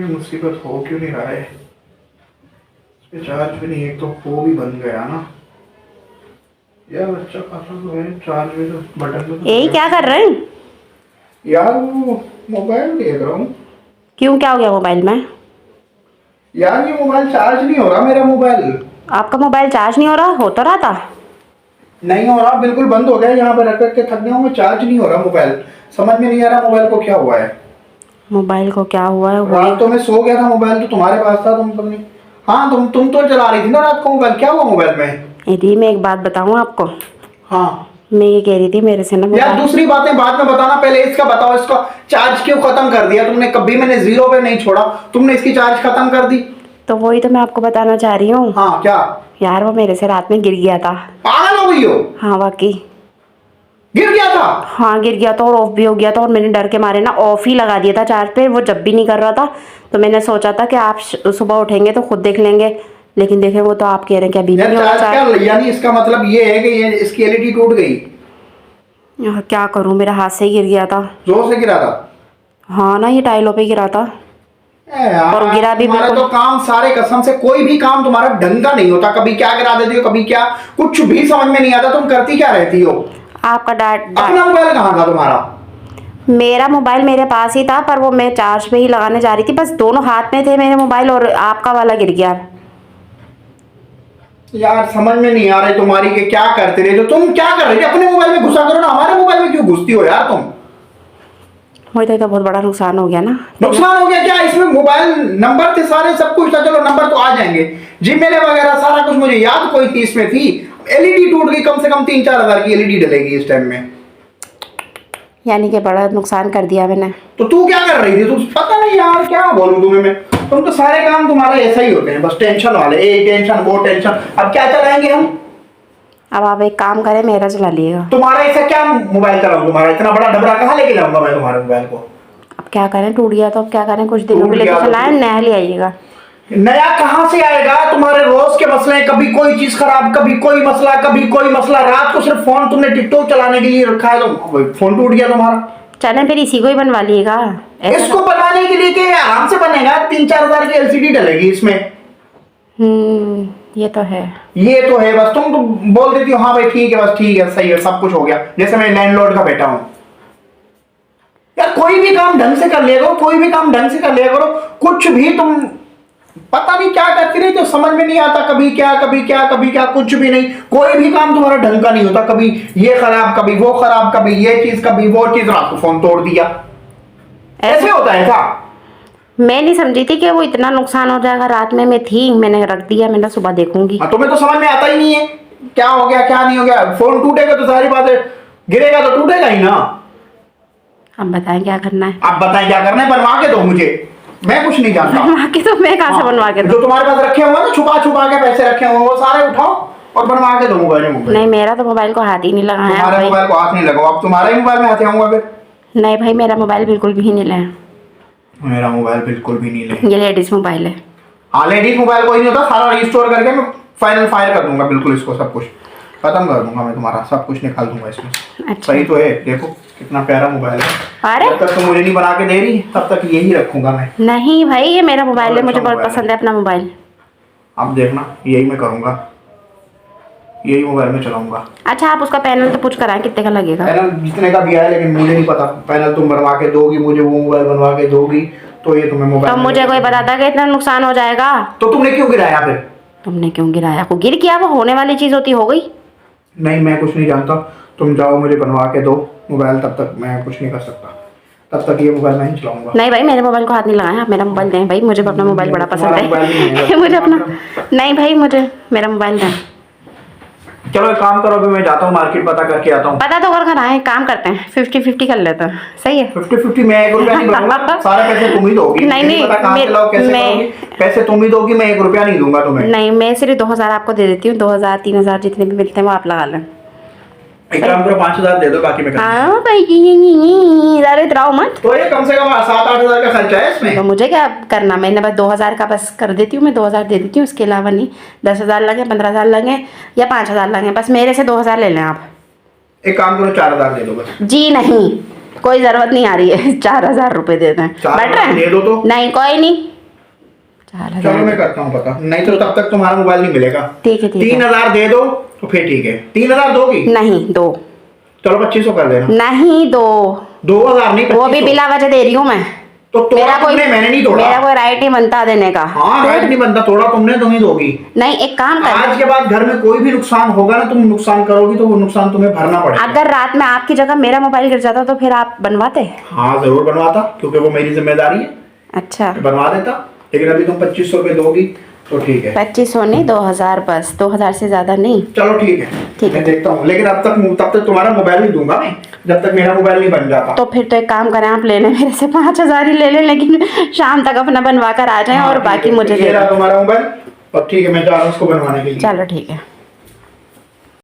मुसीबत हो क्यों नहीं रहा है? इस पे चार्ज भी नहीं, एक तो हो भी बन गया ना यार। अच्छा खासा तो है चार्ज में, तो बटन में तो यही क्या कर रहे हैं यार। वो मोबाइल देख रहा हूँ क्यों, क्या हो गया मोबाइल में? यार। ये मोबाइल चार्ज नहीं हो रहा, मेरा मोबाइल आपका मोबाइल चार्ज नहीं हो तो रहा था। नहीं हो रहा, बिल्कुल बंद हो गया। यहाँ पे रख के थक गया हूँ, चार्ज नहीं हो रहा मोबाइल। समझ में नहीं आ रहा मोबाइल को क्या हुआ है। मोबाइल को क्या हुआ है? रात तो मैं सो गया था, मोबाइल तो तुम्हारे पास था, तुम पता नहीं। हाँ, तुम तो चला रही थी ना रात को मोबाइल। क्या हुआ मोबाइल में? यदि मैं एक बात बताऊं आपको, हाँ मैं ये कह रही थी मेरे से ना यार, दूसरी बातें बाद में बताना, पहले इसका बताओ। इसका चार्ज क्यों खत्म कर दिया तुमने? कभी मैंने जीरो पे नहीं छोड़ा, तुमने इसकी चार्ज खत्म कर दी। तो वही तो मैं आपको बताना चाह रही हूँ। हाँ क्या? यार वो मेरे से रात में गिर गया था। पागल हो गई हो? हाँ वाकई गिर गया था? हाँ गिर गया था और ऑफ भी हो गया था, और मैंने डर के मारे ना ऑफ ही लगा दिया था चार्ज पे। वो जब भी नहीं कर रहा था, तो मैंने सोचा था कि आप सुबह उठेंगे तो खुद देख लेंगे, लेकिन देखे वो तो आप कह रहे हैं कि अभी भी नहीं हो रहा चार्ज। यानी इसका मतलब ये है कि ये इसकी एलईडी टूट गई? क्या करूँ, मेरा हाथ से ही गिर गया था। जोर से गिरा था? हाँ ना, ये टाइलों पे गिरा था। और गिरा भी तुम्हारा बिल्कुल। तो काम सारे, कसम से कोई भी काम तुम्हारा ढंग का नहीं होता। कभी क्या गिरा देती हो, कभी क्या, कुछ भी समझ में नहीं आता। तुम करती क्या रहती हो? आपका अपना मोबाइल कहाँ था तुम्हारा? मेरा मोबाइल मेरे पास ही था, पर वो मैं चार्ज पे ही लगाने जा रही थी, बस दोनों हाथ में थे मेरे मोबाइल, और आपका वाला गिर गया। यार समझ में नहीं आ रही तुम्हारी कि क्या करते रहे। तो तुम क्या कर रही थी? अपने मोबाइल में घुसा करो ना, हमारे मोबाइल में क्यों घुसती हो यार तुम? मुझे तो बहुत बड़ा नुकसान हो गया ना। नुकसान हो गया क्या? इसमें मोबाइल नंबर थे सारे, सब कुछ था। चलो नंबर तो आ जाएंगे, जीमेल वगैरह सारा कुछ मुझे याद कोई थी इसमें थी। एलईडी टूट गई, कम से कम 3-4 हजार की एलईडी डलेगी इस टाइम में। यानी कि बड़ा नुकसान कर दिया मैंने। तो तू क्या कर रही थी? तू पता नहीं यार, क्या बोलूं तुम्हें मैं। तुम तो सारे काम तुम्हारे ऐसा ही होते हैं, बस टेंशन वाले, ये टेंशन वो टेंशन। अब क्या चलाएंगे हम? अब आप एक काम करें, मेरा चला लिएगा। तुम्हारा ऐसा क्या मोबाइल चलाऊं? तुम्हारा इतना बड़ा डबरा कहाँ लेके जाऊंगा मैं तुम्हारे मोबाइल को? अब क्या करें, टूट गया तो अब क्या करें, कुछ दिनों के लिए तो चलाएं, नया ले आइएगा। नया कहां से आएगा? तुम्हारे रोज के मसले हैं, कभी कोई चीज खराब, कभी कोई मसला, कभी कोई मसला। रात को सिर्फ फोन तुमने टिकटॉक चलाने के लिए रखा है, तो फोन टूट गया तुम्हारा। चलें फिर इसी को ही बनवा लिएगा। इसको बनवाने के लिए के आराम से बनेगा, 3-4 हजार की एलसीडी डलेगी इसमें। ये तो है। ये तो है, बस तुम तो बोल देती हो हाँ भाई ठीक है, बस ठीक है, सही है, सब कुछ हो गया, जैसे मैं लैंडलॉर्ड का बेटा हूं। यार कोई भी काम ढंग से कर लिया करो, कोई भी काम ढंग से कर लिया करो। कुछ भी तुम पता नहीं क्या करती रही, तो समझ में नहीं आता। कभी क्या कभी क्या कभी क्या, कुछ भी नहीं। कोई भी काम तुम्हारा ढंग का नहीं होता। कभी ये खराब, कभी वो खराब, कभी ये चीज, कभी वो चीज। रात को फोन तोड़ दिया, ऐसे होता है क्या? मैं नहीं समझी थी कि वो इतना नुकसान हो जाएगा। रात में मैं थी, मैंने रख दिया, मैंने सुबह देखूंगी। तुम्हें तो समझ में आता ही नहीं है क्या हो गया क्या नहीं हो गया। फोन टूटेगा तो सारी बात है, गिरेगा तो टूटेगा ही ना। अब बताएं क्या करना है। आप बताएं क्या करना है? बनवा के दो मुझे, मैं कुछ नहीं जानता। बनवा के तो मैं कहाँ से बनवा के जो दूं? तुम्हारे पास रखे हुए ना, छुपा छुपा के पैसे रखे हुए, वो सारे उठाओ और बनवा के दो मोबाइल में। नहीं, मेरा तो मोबाइल को हाथ ही नहीं लगाया तुम्हारे भाई। मोबाइल को हाथ नहीं लगाओ, अब तुम्हारे ही मोबाइल में हाथ आऊंगा फिर। नहीं भाई, मेरा मोबाइल बिल्कुल भी नहीं लें। मेरा मोबाइल बिल्कुल भी नहीं ले। ये लेडीज मोबाइल है। हाँ, लेडीज मोबाइल कोई नहीं होता, सारा रिस्टोर करके मैं फाइनल फायर कर दूंगा बिल्कुल। इसको सब कुछ खत्म कर दूंगा मैं, तुम्हारा सब कुछ निकाल दूंगा इसमें। अच्छा। सही तो है, देखो कितना प्यारा मोबाइल है। अरे जब तक तुम मुझे नहीं बना के दे रही, तब तक यही रखूंगा मैं। नहीं भाई, ये मेरा मोबाइल है, अच्छा मुझे बहुत मोबाइल पसंद है अपना मोबाइल। अब देखना, यही मैं करूंगा, यही मोबाइल में चलाऊंगा। अच्छा, आप उसका पैनल तो पूछ कर आए कितने का लगेगा? पैनल जितने का भी आया, लेकिन मुझे नहीं पता। पैनल तुम बनवा के दोगी मुझे, वो मोबाइल बनवा के दोगी, तो ये तुम्हें मोबाइल। तो मुझे कोई बताता कि इतना नुकसान हो जाएगा? तो तुमने क्यों गिराया फिर? तुमने क्यों गिराया? को गिर गया, वो होने वाली चीज होती, हो गई। नहीं, मैं कुछ नहीं जानता। तुम जाओ, मुझे बनवा के दो मोबाइल, तब तक मैं कुछ नहीं कर सकता। तब तक ये मोबाइल नहीं चलाऊंगा। नहीं भाई, मेरे मोबाइल को हाथ नहीं लगाया। आप मेरा मोबाइल दें भाई, मुझे अपना मोबाइल बड़ा पसंद है। मुझे अपना नहीं भाई, मुझे मेरा मोबाइल दें। चलो एक काम करो, अभी मैं जाता हूँ मार्केट, पता करके आता हूँ। पता तो कर आए, काम करते हैं 50-50 कर लेते हैं। सही है। 50-50 मैं 1 रुपया नहीं दूंगा, सारे पैसे तुम ही दोगी। नहीं, मुझे नहीं, पता कहाँ से लाओ, कैसे मैं- करोगी, पैसे तुम ही दोगी, मैं 1 रुपया नहीं दूंगा तुम्हें। नहीं, मैं सिर्फ 2000 आपको दे देती हूँ। 2000-3000 जितने भी मिलते हैं वो आप लगा लें। एक काम करो, 5000 दे दो, बाकी मैं कर दूंगा। हाँ भाई, ज़्यादा इतराओ मत। तो ये कम से कम 7-8 हजार का खर्चा है इसमें। तो मुझे क्या करना, मैंने बस 2000 का बस कर देती हूँ। मैं 2000 दे देती हूँ, उसके अलावा नहीं। 10,000 लगे, 15,000 लगे या 5,000 लगे, बस मेरे से 2000 ले लें आप। एक काम करो, 4000 दे दो बस। जी नहीं, कोई ज़रूरत नहीं आ रही है। 4000 रुपये दे दें। 4,000 बैठ रहे हैं? दे दो तो। नहीं, कोई नहीं, 4,000 चलो मैं करता हूँ पता, नहीं तो तब तक तुम्हारा मोबाइल नहीं मिलेगा। ठीक है, ठीक है। 3,000 दे दो तो फिर ठीक है। 3,000 दोगी? नहीं, दो। चलो 2500 कर देना। नहीं, दो। 2,000 नहीं, वो भी 2500। बिला वजह दे रही हूँ मैं। तो तोड़ा तुमने, मैंने नहीं तोड़ा। मेरा कोई राइट नहीं बनता देने का। हाँ राइट नहीं बनता, तोड़ा तुमने, तुम ही दोगी। नहीं, एक काम कर, आज के बाद घर में कोई भी नुकसान होगा ना, तुम नुकसान करोगी तो वो नुकसान तुम्हें भरना पड़ेगा। अगर रात में आपकी जगह मेरा मोबाइल गिर जाता तो फिर आप बनवाते? हाँ जरूर बनवाता, क्योंकि वो मेरी जिम्मेदारी है, अच्छा, बनवा देता। लेकिन अभी तुम 2500 रुपये दोगी तो ठीक है। 2500 नहीं, 2,000 बस, 2,000 से ज्यादा नहीं। चलो ठीक है, ठीक है। मैं देखता हूँ, लेकिन तब तक तुम्हारा मोबाइल नहीं दूंगा मैं, जब तक मेरा मोबाइल नहीं बन जाता। तो फिर तो एक काम करें, आप ले लें मेरे से 5,000 ही ले लें, लेकिन शाम तक अपना बनवा कर आ जाएं। हाँ, और ठीक बाकी है। मुझे ये दे रहा दें। तुम्हारा मोबाइल, और ठीक है मैं जा रहा हूँ उसको बनवाने के लिए। चलो ठीक है।